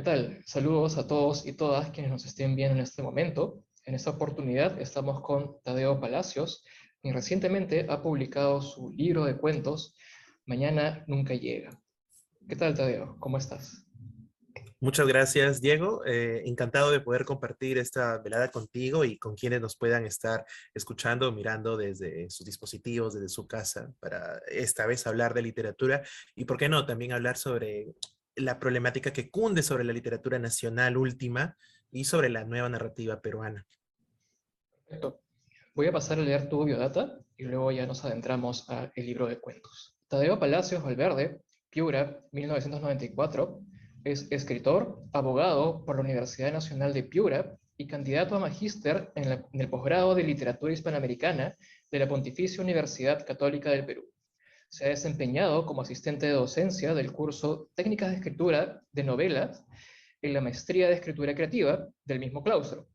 ¿Qué tal? Saludos a todos y todas quienes nos estén viendo en este momento. En esta oportunidad estamos con Tadeo Palacios, quien recientemente ha publicado su libro de cuentos, Mañana Nunca Llega. ¿Qué tal, Tadeo? ¿Cómo estás? Muchas gracias, Diego. Encantado de poder compartir esta velada contigo y con quienes nos puedan estar escuchando o mirando desde sus dispositivos, desde su casa, para esta vez hablar de literatura y, ¿por qué no?, también hablar sobre la problemática que cunde sobre la literatura nacional última y sobre la nueva narrativa peruana. Perfecto. Voy a pasar a leer tu biodata y luego ya nos adentramos al libro de cuentos. Tadeo Palacios Valverde, Piura, 1994, es escritor, abogado por la Universidad Nacional de Piura y candidato a magíster en el posgrado de Literatura Hispanoamericana de la Pontificia Universidad Católica del Perú. Se ha desempeñado como asistente de docencia del curso Técnicas de Escritura de Novelas en la Maestría de Escritura Creativa del mismo claustro.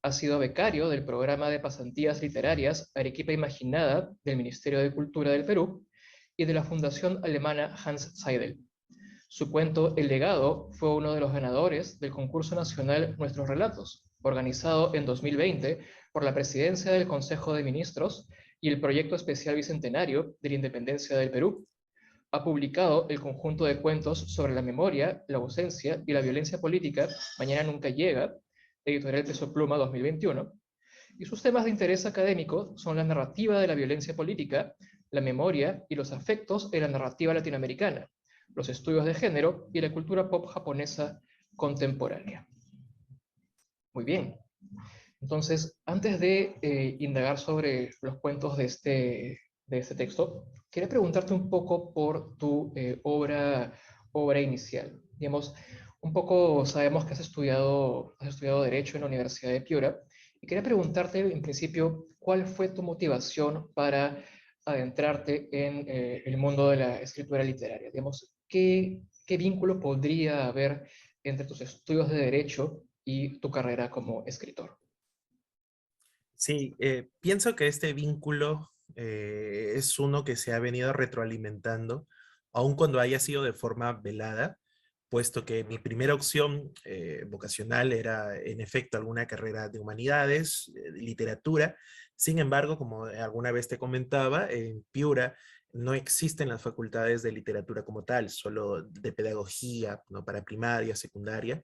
Ha sido becario del programa de pasantías literarias Arequipa Imaginada del Ministerio de Cultura del Perú y de la Fundación Alemana Hans Seidel. Su cuento El legado fue uno de los ganadores del concurso nacional Nuestros Relatos, organizado en 2020 por la Presidencia del Consejo de Ministros y el Proyecto Especial Bicentenario de la Independencia del Perú. Ha publicado el conjunto de cuentos sobre la memoria, la ausencia y la violencia política Mañana Nunca Llega, editorial Peso Pluma 2021, y sus temas de interés académico son la narrativa de la violencia política, la memoria y los afectos en la narrativa latinoamericana, los estudios de género y la cultura pop japonesa contemporánea. Muy bien. Entonces, antes de indagar sobre los cuentos de este texto, quería preguntarte un poco por tu obra inicial. Digamos, un poco sabemos que has estudiado Derecho en la Universidad de Piura, y quería preguntarte, en principio, ¿cuál fue tu motivación para adentrarte en el mundo de la escritura literaria? Digamos, ¿qué vínculo podría haber entre tus estudios de Derecho y tu carrera como escritor? Sí, pienso que este vínculo es uno que se ha venido retroalimentando, aun cuando haya sido de forma velada, puesto que mi primera opción vocacional era en efecto alguna carrera de humanidades, de literatura. Sin embargo, como alguna vez te comentaba, en Piura no existen las facultades de literatura como tal, solo de pedagogía, ¿no?, para primaria, secundaria.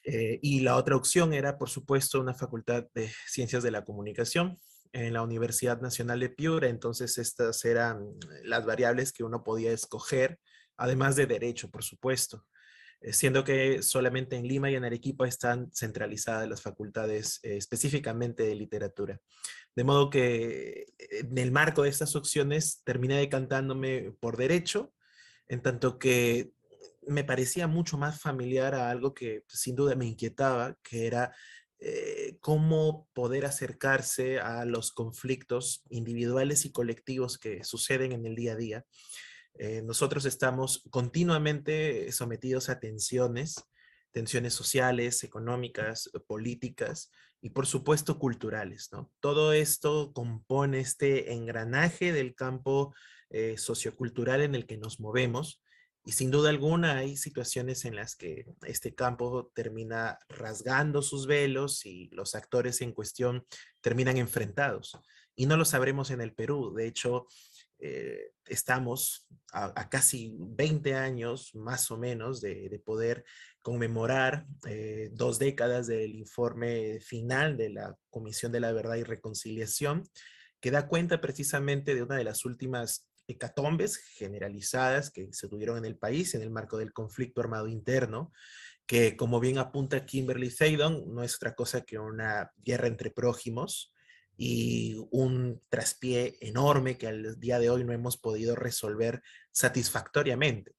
Y la otra opción era, por supuesto, una facultad de Ciencias de la Comunicación en la Universidad Nacional de Piura. Entonces, estas eran las variables que uno podía escoger, además de Derecho, por supuesto. Siendo que solamente en Lima y en Arequipa están centralizadas las facultades específicamente de literatura. De modo que en el marco de estas opciones terminé decantándome por Derecho, en tanto que me parecía mucho más familiar a algo que sin duda me inquietaba, que era cómo poder acercarse a los conflictos individuales y colectivos que suceden en el día a día. Nosotros estamos continuamente sometidos a tensiones sociales, económicas, políticas y por supuesto culturales, ¿no? Todo esto compone este engranaje del campo sociocultural en el que nos movemos, y sin duda alguna hay situaciones en las que este campo termina rasgando sus velos y los actores en cuestión terminan enfrentados. Y no lo sabremos en el Perú. De hecho, estamos a casi 20 años más o menos de poder conmemorar 2 décadas del informe final de la Comisión de la Verdad y Reconciliación, que da cuenta precisamente de una de las últimas hecatombes generalizadas que se tuvieron en el país en el marco del conflicto armado interno, que, como bien apunta Kimberly Seidon, no es otra cosa que una guerra entre prójimos y un traspié enorme que al día de hoy no hemos podido resolver satisfactoriamente.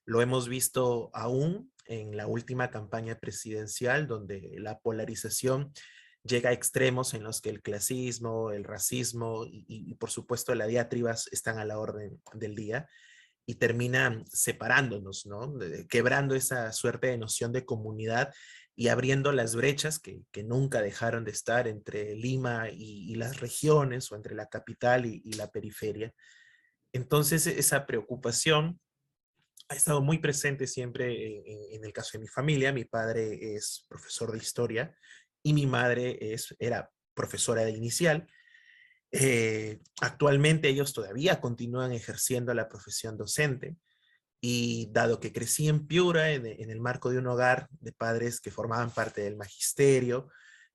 Lo hemos visto aún en la última campaña presidencial, donde la polarización llega a extremos en los que el clasismo, el racismo y por supuesto las diatribas están a la orden del día y terminan separándonos, ¿no? Quebrando esa suerte de noción de comunidad y abriendo las brechas que nunca dejaron de estar entre Lima y las regiones, o entre la capital y la periferia. Entonces, esa preocupación ha estado muy presente siempre en el caso de mi familia. Mi padre es profesor de historia y mi madre era profesora de inicial. Actualmente ellos todavía continúan ejerciendo la profesión docente y dado que crecí en Piura, en el marco de un hogar de padres que formaban parte del magisterio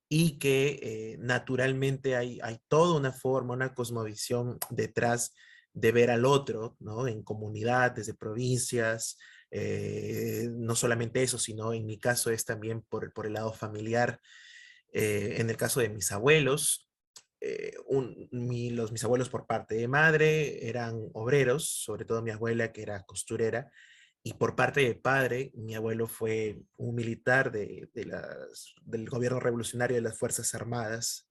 y que naturalmente hay toda una forma, una cosmovisión detrás de ver al otro, ¿no? En comunidad, desde provincias, no solamente eso, sino en mi caso es también por el lado familiar. En el caso de mis abuelos, mis abuelos por parte de madre eran obreros, sobre todo mi abuela que era costurera, y por parte de padre, mi abuelo fue un militar del gobierno revolucionario de las Fuerzas Armadas,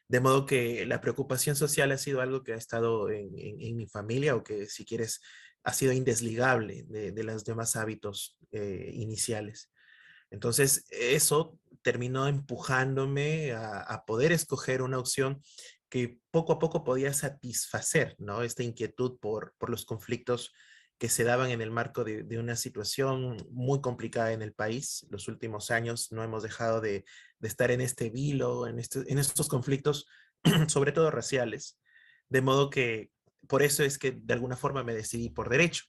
de modo que la preocupación social ha sido algo que ha estado en mi familia o que si quieres ha sido indesligable de los demás hábitos iniciales. Entonces, eso terminó empujándome a poder escoger una opción que poco a poco podía satisfacer, ¿no? Esta inquietud por los conflictos que se daban en el marco de una situación muy complicada en el país. Los últimos años no hemos dejado de estar en este vilo, en estos conflictos, sobre todo raciales. De modo que por eso es que de alguna forma me decidí por derecho.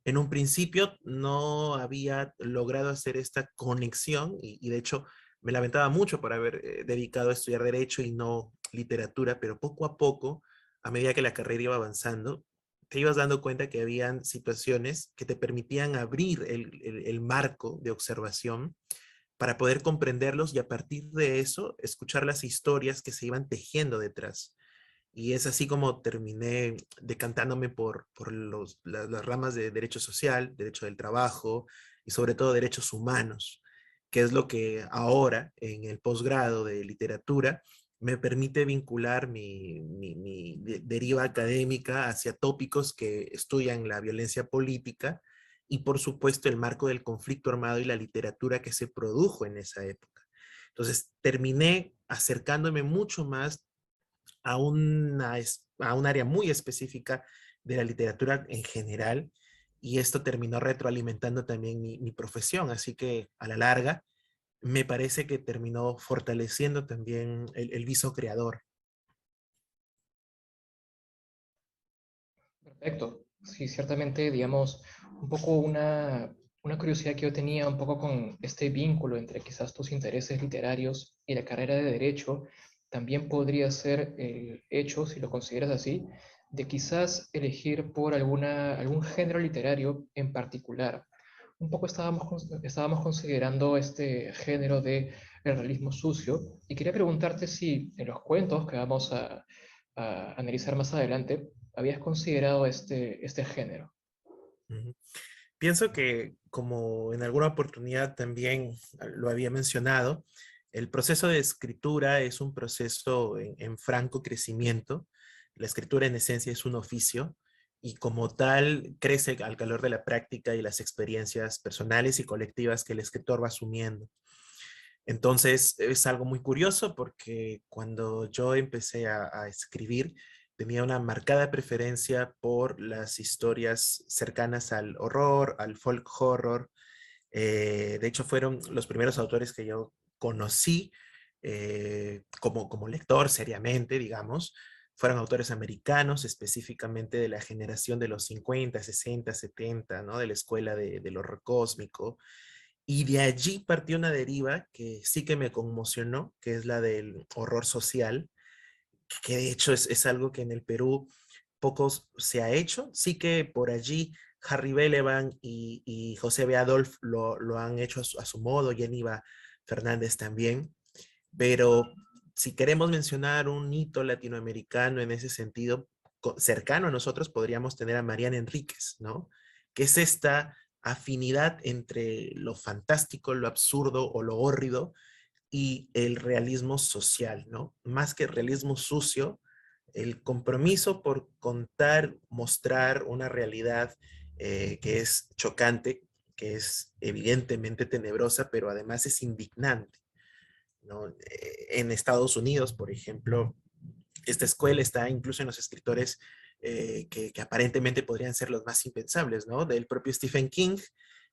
En un principio no había logrado hacer esta conexión y de hecho me lamentaba mucho por haber dedicado a estudiar derecho y no literatura, pero poco a poco, a medida que la carrera iba avanzando, te ibas dando cuenta que habían situaciones que te permitían abrir el marco de observación para poder comprenderlos y a partir de eso escuchar las historias que se iban tejiendo detrás. Y es así como terminé decantándome por las ramas de derecho social, derecho del trabajo y sobre todo derechos humanos, que es lo que ahora en el posgrado de literatura me permite vincular mi deriva académica hacia tópicos que estudian la violencia política y por supuesto el marco del conflicto armado y la literatura que se produjo en esa época. Entonces terminé acercándome mucho más a un área muy específica de la literatura en general y esto terminó retroalimentando también mi profesión, así que a la larga me parece que terminó fortaleciendo también el viso creador. Perfecto. Sí, ciertamente, digamos, un poco una curiosidad que yo tenía un poco con este vínculo entre quizás tus intereses literarios y la carrera de derecho, también podría ser el hecho, si lo consideras así, de quizás elegir por algún género literario en particular. Un poco estábamos considerando este género de el realismo sucio y quería preguntarte si en los cuentos que vamos a analizar más adelante, habías considerado este género. Ujú. Pienso que, como en alguna oportunidad también lo había mencionado, el proceso de escritura es un proceso en franco crecimiento. La escritura en esencia es un oficio y como tal crece al calor de la práctica y las experiencias personales y colectivas que el escritor va asumiendo. Entonces es algo muy curioso porque cuando yo empecé a escribir, tenía una marcada preferencia por las historias cercanas al horror, al folk horror. De hecho, fueron los primeros autores que yo conocí como lector seriamente, digamos. Fueron autores americanos, específicamente de la generación de los 50, 60, 70, ¿no? De la escuela del horror cósmico. Y de allí partió una deriva que sí que me conmocionó, que es la del horror social, que de hecho es algo que en el Perú pocos se ha hecho. Sí que por allí Harry Belavan y José B. Adolf lo han hecho a su modo, y Aníbal Fernández también, pero si queremos mencionar un hito latinoamericano en ese sentido, cercano a nosotros, podríamos tener a Mariana Enríquez, ¿no? Que es esta afinidad entre lo fantástico, lo absurdo o lo hórrido y el realismo social, ¿no? Más que realismo sucio, el compromiso por contar, mostrar una realidad que es chocante, que es evidentemente tenebrosa, pero además es indignante, ¿no? En Estados Unidos, por ejemplo, esta escuela está incluso en los escritores que aparentemente podrían ser los más impensables, ¿no? Del propio Stephen King,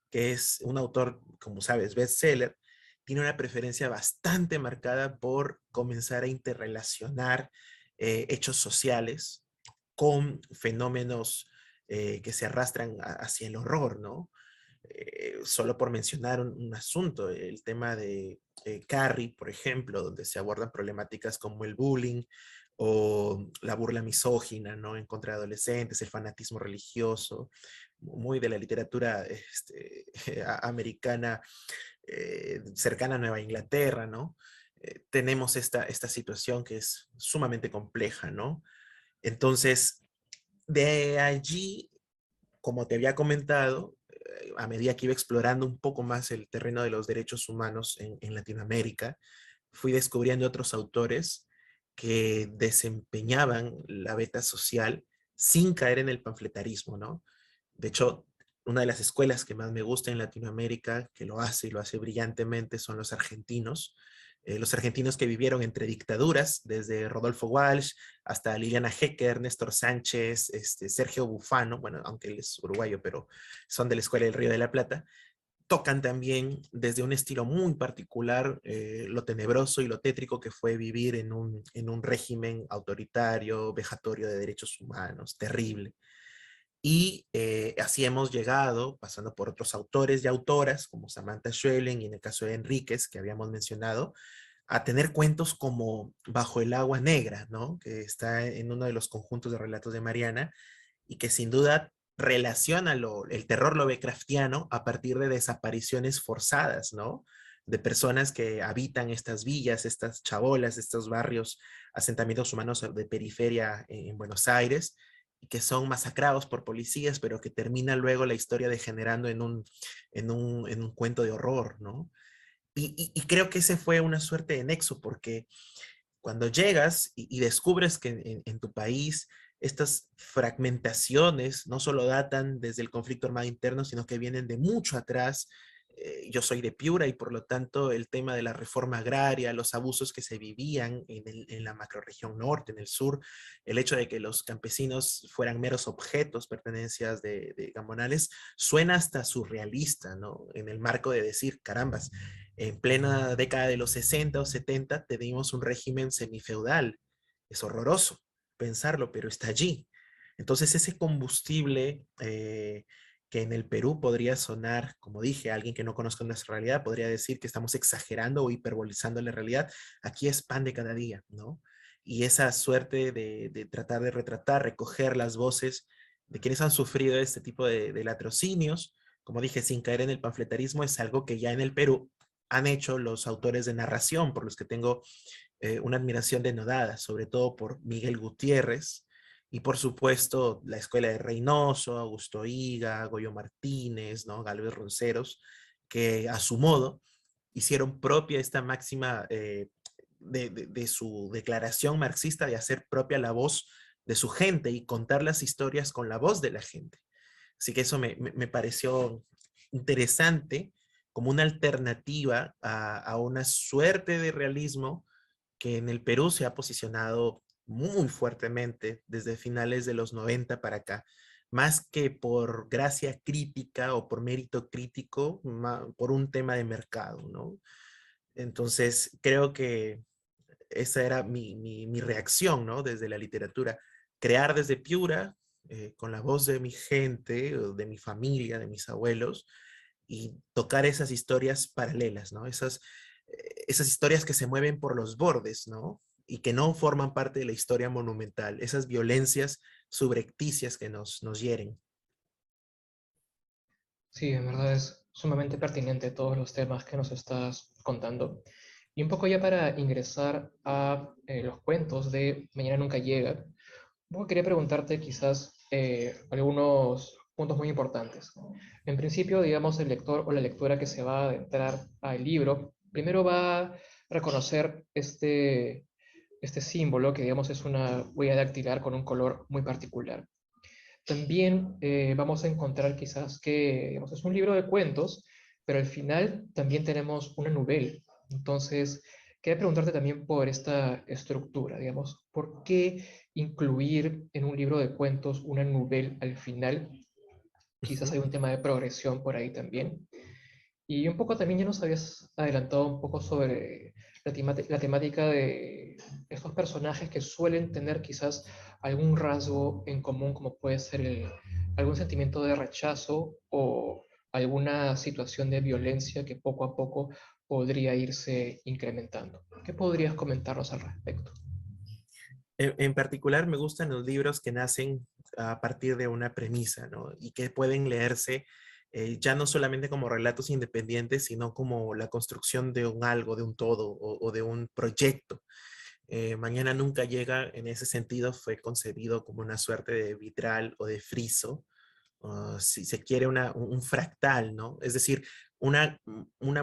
que es un autor, como sabes, bestseller, tiene una preferencia bastante marcada por comenzar a interrelacionar hechos sociales con fenómenos que se arrastran hacia el horror, ¿no? Solo por mencionar un asunto, el tema de Carrie, por ejemplo, donde se abordan problemáticas como el bullying o la burla misógina, ¿no? En contra de adolescentes, el fanatismo religioso, muy de la literatura americana cercana a Nueva Inglaterra, ¿no? Tenemos esta situación que es sumamente compleja, ¿no? Entonces, de allí, como te había comentado, a medida que iba explorando un poco más el terreno de los derechos humanos en Latinoamérica, fui descubriendo otros autores que desempeñaban la beta social sin caer en el panfletarismo, ¿no? De hecho, una de las escuelas que más me gusta en Latinoamérica, que lo hace y lo hace brillantemente, son los argentinos que vivieron entre dictaduras, desde Rodolfo Walsh hasta Liliana Hecker, Néstor Sánchez, Sergio Bufano, bueno, aunque él es uruguayo, pero son de la Escuela del Río de la Plata, tocan también desde un estilo muy particular lo tenebroso y lo tétrico que fue vivir en un régimen autoritario, vejatorio de derechos humanos, terrible. Y así hemos llegado, pasando por otros autores y autoras, como Samantha Schweblin y en el caso de Enríquez, que habíamos mencionado, a tener cuentos como Bajo el agua negra, ¿no? Que está en uno de los conjuntos de relatos de Mariana y que sin duda relaciona el terror lovecraftiano a partir de desapariciones forzadas, ¿no? De personas que habitan estas villas, estas chabolas, estos barrios, asentamientos humanos de periferia en Buenos Aires, y que son masacrados por policías, pero que termina luego la historia degenerando en un cuento de horror, ¿no? Y creo que ese fue una suerte de nexo, porque cuando llegas y descubres que en tu país estas fragmentaciones no solo datan desde el conflicto armado interno, sino que vienen de mucho atrás. Yo soy de Piura y por lo tanto el tema de la reforma agraria, los abusos que se vivían en la macroregión norte, en el sur, el hecho de que los campesinos fueran meros objetos, pertenencias de gamonales, suena hasta surrealista, ¿no? En el marco de decir, carambas, en plena década de los 60 o 70 teníamos un régimen semifeudal. Es horroroso pensarlo, pero está allí. Entonces ese combustible que en el Perú podría sonar, como dije, a alguien que no conozca nuestra realidad, podría decir que estamos exagerando o hiperbolizando la realidad. Aquí es pan de cada día, ¿no? Y esa suerte de tratar de retratar, recoger las voces de quienes han sufrido este tipo de latrocinios, como dije, sin caer en el panfletarismo, es algo que ya en el Perú han hecho los autores de narración, por los que tengo una admiración denodada, sobre todo por Miguel Gutiérrez y por supuesto la escuela de Reynoso, Augusto Higa, Goyo Martínez, ¿no? Galvez Ronceros, que a su modo hicieron propia esta máxima de su declaración marxista de hacer propia la voz de su gente y contar las historias con la voz de la gente. Así que eso me pareció interesante como una alternativa a una suerte de realismo que en el Perú se ha posicionado muy fuertemente desde finales de los 90 para acá, más que por gracia crítica o por mérito crítico, por un tema de mercado, ¿no? Entonces, creo que esa era mi reacción, ¿no? Desde la literatura. Crear desde Piura, con la voz de mi gente, de mi familia, de mis abuelos, y tocar esas historias paralelas, ¿no? Esas historias que se mueven por los bordes, ¿no? Y que no forman parte de la historia monumental, esas violencias subrepticias que nos hieren. Sí, en verdad es sumamente pertinente todos los temas que nos estás contando. Y un poco ya para ingresar a los cuentos de Mañana Nunca Llega, un poco quería preguntarte quizás algunos puntos muy importantes. En principio, digamos, el lector o la lectora que se va a adentrar al libro, primero va a reconocer este símbolo que, digamos, es una huella dactilar con un color muy particular. También vamos a encontrar quizás que, digamos, es un libro de cuentos, pero al final también tenemos una novela. Entonces, quería preguntarte también por esta estructura, digamos, ¿por qué incluir en un libro de cuentos una novela al final. Quizás Ujú. hay un tema de progresión por ahí también. Y un poco también ya nos habías adelantado un poco sobre la temática de estos personajes que suelen tener quizás algún rasgo en común, como puede ser algún sentimiento de rechazo o alguna situación de violencia que poco a poco podría irse incrementando. ¿Qué podrías comentarnos al respecto? En particular me gustan los libros que nacen a partir de una premisa, ¿no? Y que pueden leerse ya no solamente como relatos independientes, sino como la construcción de un algo, de un todo o de un proyecto. Mañana nunca llega, en ese sentido, fue concebido como una suerte de vitral o de friso, si se quiere, un fractal, ¿no? Es decir, una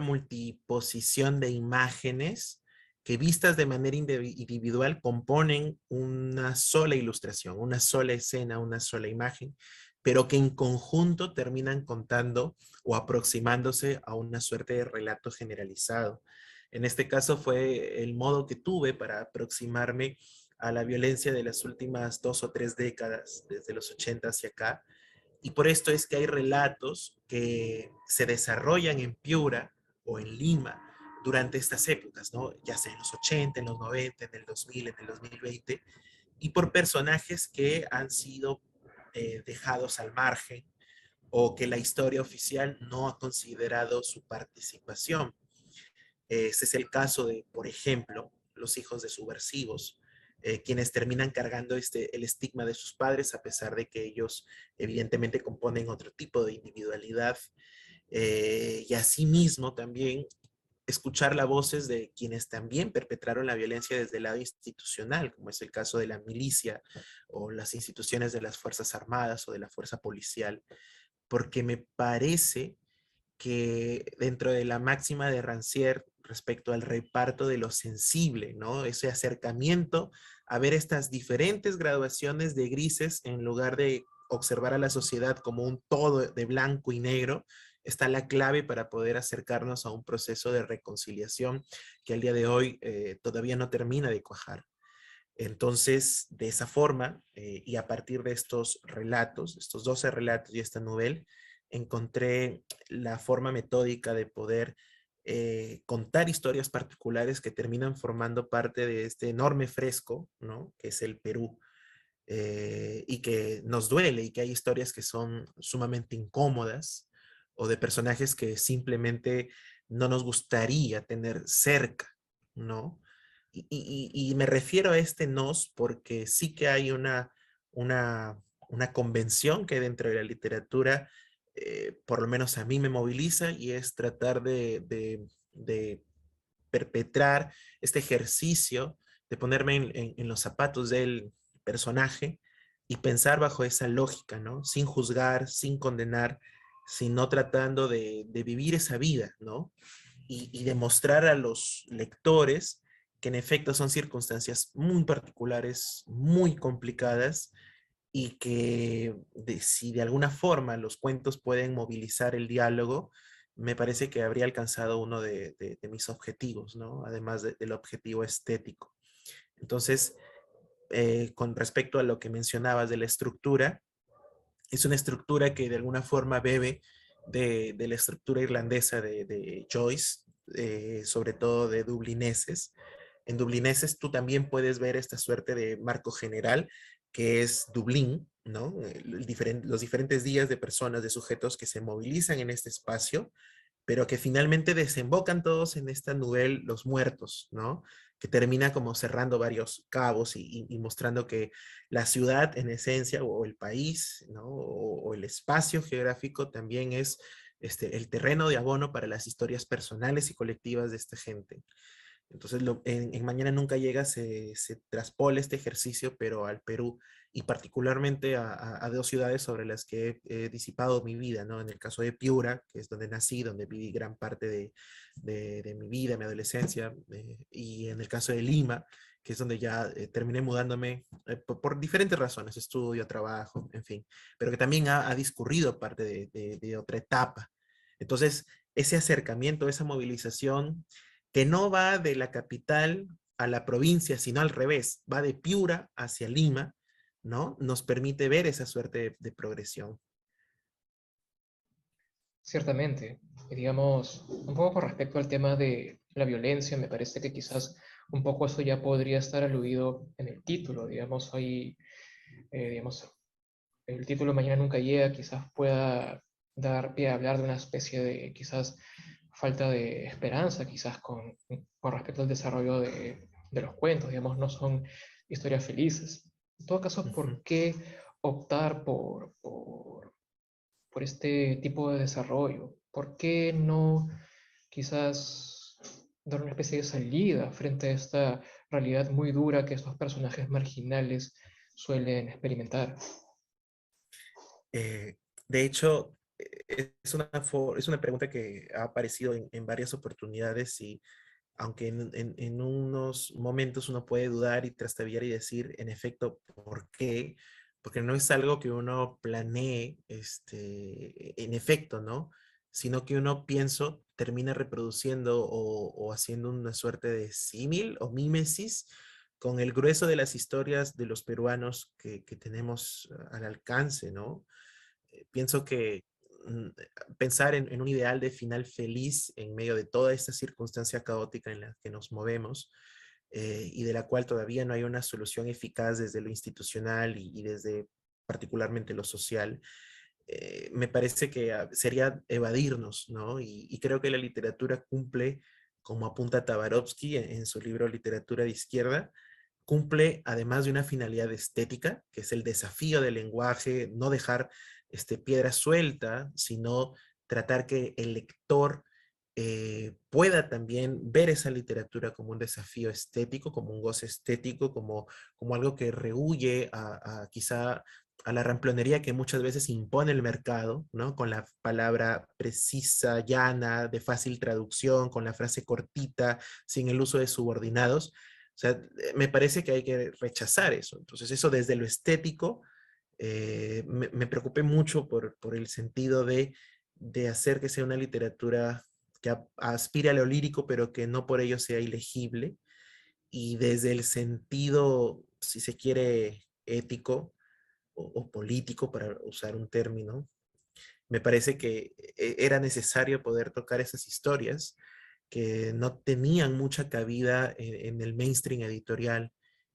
multiposición de imágenes que vistas de manera individual componen una sola ilustración, una sola escena, una sola imagen, pero que en conjunto terminan contando o aproximándose a una suerte de relato generalizado. En este caso fue el modo que tuve para aproximarme a la violencia de las últimas 2 o 3 décadas, desde los 80 hacia acá, y por esto es que hay relatos que se desarrollan en Piura o en Lima durante estas épocas, ¿no? Ya sea en los 80, en los 90, en el 2000, en el 2020, y por personajes que han sido dejados al margen o que la historia oficial no ha considerado su participación. Este es el caso de, por ejemplo, los hijos de subversivos, quienes terminan cargando el estigma de sus padres, a pesar de que ellos evidentemente componen otro tipo de individualidad. Y asimismo también escuchar las voces de quienes también perpetraron la violencia desde el lado institucional, como es el caso de la milicia o las instituciones de las Fuerzas Armadas o de la Fuerza Policial, porque me parece que dentro de la máxima de Rancière respecto al reparto de lo sensible, ¿no? Ese acercamiento a ver estas diferentes graduaciones de grises en lugar de observar a la sociedad como un todo de blanco y negro, está la clave para poder acercarnos a un proceso de reconciliación que al día de hoy todavía no termina de cuajar. Entonces, de esa forma, y a partir de estos relatos, estos 12 relatos y esta novela, encontré la forma metódica de poder contar historias particulares que terminan formando parte de este enorme fresco, ¿no? Que es el Perú, y que nos duele, y que hay historias que son sumamente incómodas o de personajes que simplemente no nos gustaría tener cerca, ¿no? Y me refiero a este nos porque sí que hay una convención que dentro de la literatura, por lo menos a mí me moviliza, y es tratar de perpetrar este ejercicio de ponerme en los zapatos del personaje y pensar bajo esa lógica, ¿no? Sin juzgar, sin condenar, sino tratando de vivir esa vida, ¿no? Y demostrar a los lectores que en efecto son circunstancias muy particulares, muy complicadas, y que si de alguna forma los cuentos pueden movilizar el diálogo, me parece que habría alcanzado uno de mis objetivos, ¿no? Además del objetivo estético. Entonces, con respecto a lo que mencionabas de la estructura, es una estructura que de alguna forma bebe de la estructura irlandesa de Joyce, sobre todo de dublineses. En dublineses tú también puedes ver esta suerte de marco general que es Dublín, ¿no? Los diferentes días de personas, de sujetos que se movilizan en este espacio, pero que finalmente desembocan todos en esta novela Los Muertos, ¿no? Que termina como cerrando varios cabos y mostrando que la ciudad en esencia, o el país, ¿no? O el espacio geográfico también es el terreno de abono para las historias personales y colectivas de esta gente. Entonces, en Mañana Nunca Llega se traspola este ejercicio, pero al Perú, y particularmente a dos ciudades sobre las que he disipado mi vida, ¿no? En el caso de Piura, que es donde nací, donde viví gran parte de mi vida, mi adolescencia, y en el caso de Lima, que es donde ya terminé mudándome por diferentes razones, estudio, trabajo, en fin, pero que también ha discurrido parte de otra etapa. Entonces, ese acercamiento, esa movilización que no va de la capital a la provincia, sino al revés, va de Piura hacia Lima, ¿no? Nos permite ver esa suerte de progresión. Ciertamente. Y digamos, un poco con respecto al tema de la violencia, me parece que quizás un poco eso ya podría estar aludido en el título. Digamos, hay, digamos, el título Mañana nunca llega, quizás pueda dar pie a hablar de una especie de quizás falta de esperanza, quizás con respecto al desarrollo de los cuentos, digamos, no son historias felices. En todo caso, Ujú. ¿por qué optar por este tipo de desarrollo? ¿Por qué no quizás dar una especie de salida frente a esta realidad muy dura que estos personajes marginales suelen experimentar? Eh, de hecho, es una pregunta que ha aparecido en varias oportunidades y aunque en unos momentos uno puede dudar y trastabillar y decir, en efecto, ¿por qué? Porque no es algo que uno planee, en efecto, ¿no? Sino que uno, pienso, termina reproduciendo o haciendo una suerte de símil o mímesis con el grueso de las historias de los peruanos que tenemos al alcance, ¿no? Pienso que pensar en un ideal de final feliz en medio de toda esta circunstancia caótica en la que nos movemos y de la cual todavía no hay una solución eficaz desde lo institucional y desde particularmente lo social, me parece que sería evadirnos, ¿no? Y creo que la literatura cumple, como apunta Tabarovsky en su libro Literatura de Izquierda, cumple además de una finalidad estética, que es el desafío del lenguaje, no dejar piedra suelta, sino tratar que el lector pueda también ver esa literatura como un desafío estético, como un goce estético, como algo que rehuye a quizá a la ramplonería que muchas veces impone el mercado, ¿no? Con la palabra precisa, llana, de fácil traducción, con la frase cortita, sin el uso de subordinados. O sea, me parece que hay que rechazar eso. Entonces, eso desde lo estético, me preocupé mucho por el sentido de hacer que sea una literatura que aspire a lo lírico, pero que no por ello sea ilegible. Y desde el sentido, si se quiere, ético o político, para usar un término, me parece que era necesario poder tocar esas historias que no tenían mucha cabida en el mainstream editorial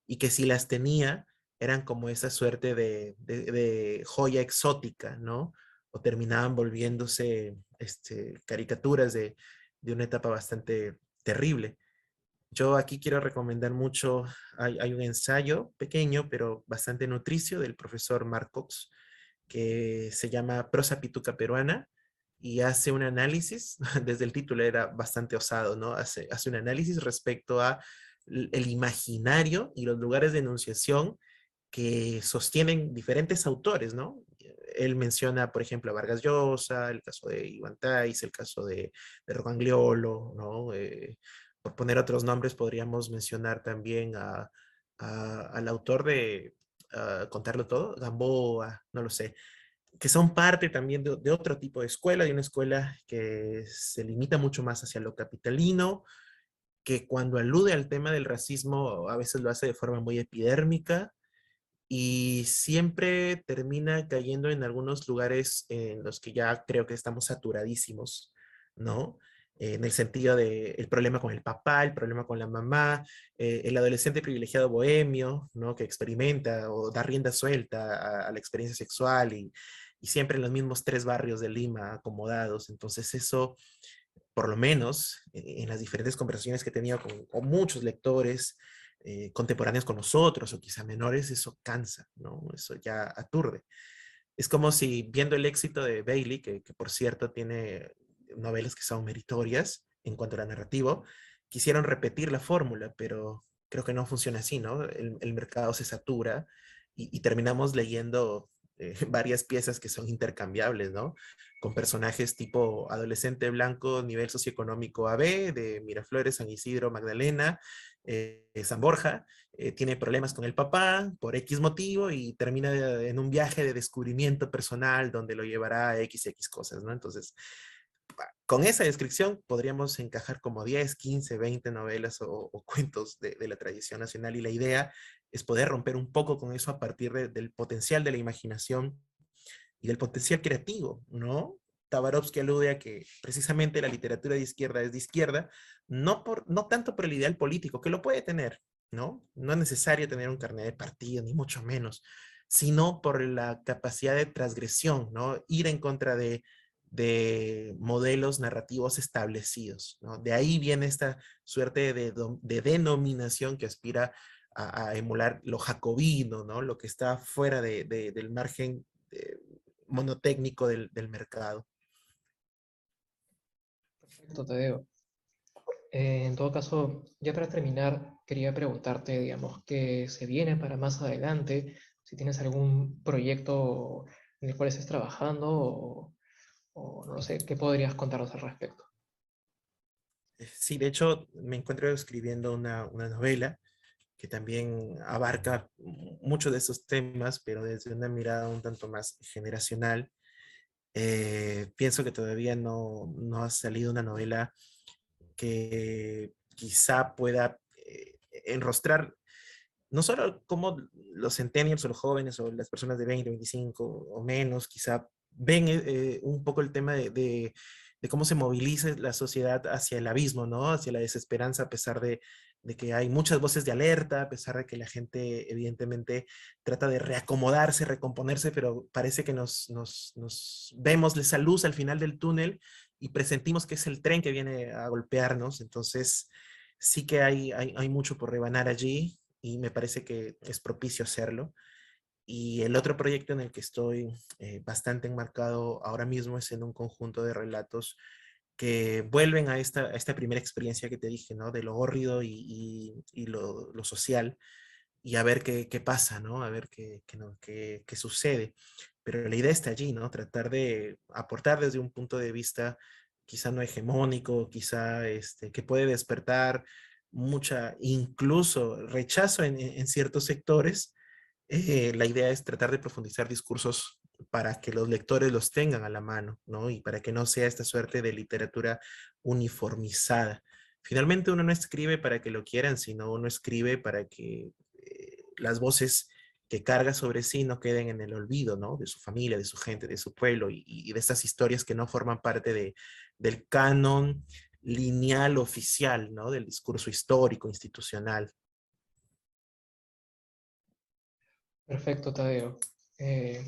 y que si las tenía eran como esa suerte de joya exótica, ¿no? O terminaban volviéndose caricaturas de una etapa bastante terrible. Yo aquí quiero recomendar mucho, hay un ensayo pequeño, pero bastante nutricio del profesor Marc Cox, que se llama Prosa Pituca Peruana y hace un análisis, desde el título era bastante osado, ¿no? Hace un análisis respecto a el imaginario y los lugares de enunciación que sostienen diferentes autores, ¿no? Él menciona, por ejemplo, a Vargas Llosa, el caso de Iván Tais, el caso de Rocangliolo, ¿no? Por poner otros nombres, podríamos mencionar también al autor de Contarlo Todo, Gamboa, no lo sé, que son parte también de otro tipo de escuela, de una escuela que se limita mucho más hacia lo capitalino, que cuando alude al tema del racismo a veces lo hace de forma muy epidérmica y siempre termina cayendo en algunos lugares en los que ya creo que estamos saturadísimos, ¿no? En el sentido de el problema con el papá, el problema con la mamá, el adolescente privilegiado bohemio, ¿no? Que experimenta o da rienda suelta a la experiencia sexual y siempre en los mismos tres barrios de Lima acomodados. Entonces eso, por lo menos en las diferentes conversaciones que he tenido con muchos lectores, contemporáneos con nosotros o quizá menores, eso cansa, ¿no? Eso ya aturde. Es como si viendo el éxito de Bailey, que por cierto tiene novelas que son meritorias en cuanto a la narrativo, quisieron repetir la fórmula, pero creo que no funciona así, ¿no? El mercado se satura y terminamos leyendo varias piezas que son intercambiables, ¿no? Con personajes tipo adolescente blanco, nivel socioeconómico AB, de Miraflores, San Isidro, Magdalena, San Borja, tiene problemas con el papá por X motivo y termina en un viaje de descubrimiento personal donde lo llevará a X cosas, ¿no? Entonces, con esa descripción podríamos encajar como 10, 15, 20 novelas o cuentos de la tradición nacional, y la idea es poder romper un poco con eso a partir del potencial de la imaginación y del potencial creativo, ¿no? Tabarovsky alude a que precisamente la literatura de izquierda es de izquierda, no tanto por el ideal político, que lo puede tener, ¿no? No es necesario tener un carnet de partido, ni mucho menos, sino por la capacidad de transgresión, ¿no? Ir en contra de modelos narrativos establecidos, ¿no? De ahí viene esta suerte de denominación que aspira a emular lo jacobino, ¿no? Lo que está fuera del margen monotécnico del mercado. Perfecto, Tadeo. En todo caso, ya para terminar, quería preguntarte, digamos, qué se viene para más adelante, si tienes algún proyecto en el cual estés trabajando o no sé, ¿qué podrías contarnos al respecto? Sí, de hecho, me encuentro escribiendo una novela que también abarca muchos de esos temas, pero desde una mirada un tanto más generacional. Pienso que todavía no ha salido una novela que quizá pueda enrostrar no solo cómo los centennials o los jóvenes o las personas de 20, 25 o menos quizá ven un poco el tema de cómo se moviliza la sociedad hacia el abismo, ¿no? Hacia la desesperanza, a pesar de que hay muchas voces de alerta, a pesar de que la gente evidentemente trata de reacomodarse, recomponerse, pero parece que nos vemos esa luz al final del túnel y presentimos que es el tren que viene a golpearnos. Entonces, sí que hay mucho por rebanar allí, y me parece que es propicio hacerlo. Y el otro proyecto en el que estoy bastante enmarcado ahora mismo es en un conjunto de relatos que vuelven a esta primera experiencia que te dije, ¿no? De lo hórrido y lo social, y a ver qué pasa, ¿no? A ver qué sucede. Pero la idea está allí, ¿no? Tratar de aportar desde un punto de vista quizá no hegemónico, quizá que puede despertar mucha, incluso rechazo en ciertos sectores. La idea es tratar de profundizar discursos para que los lectores los tengan a la mano, ¿no? Y para que no sea esta suerte de literatura uniformizada. Finalmente uno no escribe para que lo quieran, sino uno escribe para que las voces que carga sobre sí no queden en el olvido, ¿no? De su familia, de su gente, de su pueblo, y de estas historias que no forman parte del canon lineal oficial, ¿no? Del discurso histórico, institucional. Perfecto, Tadeo.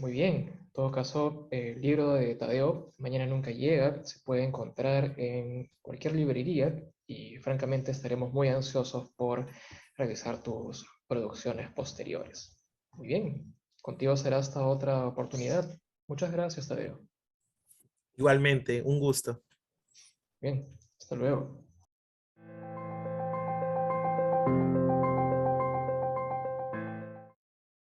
Muy bien. En todo caso, el libro de Tadeo, Mañana nunca llega, se puede encontrar en cualquier librería y francamente estaremos muy ansiosos por revisar tus producciones posteriores. Muy bien. Contigo será hasta otra oportunidad. Muchas gracias, Tadeo. Igualmente, un gusto. Bien. Hasta luego.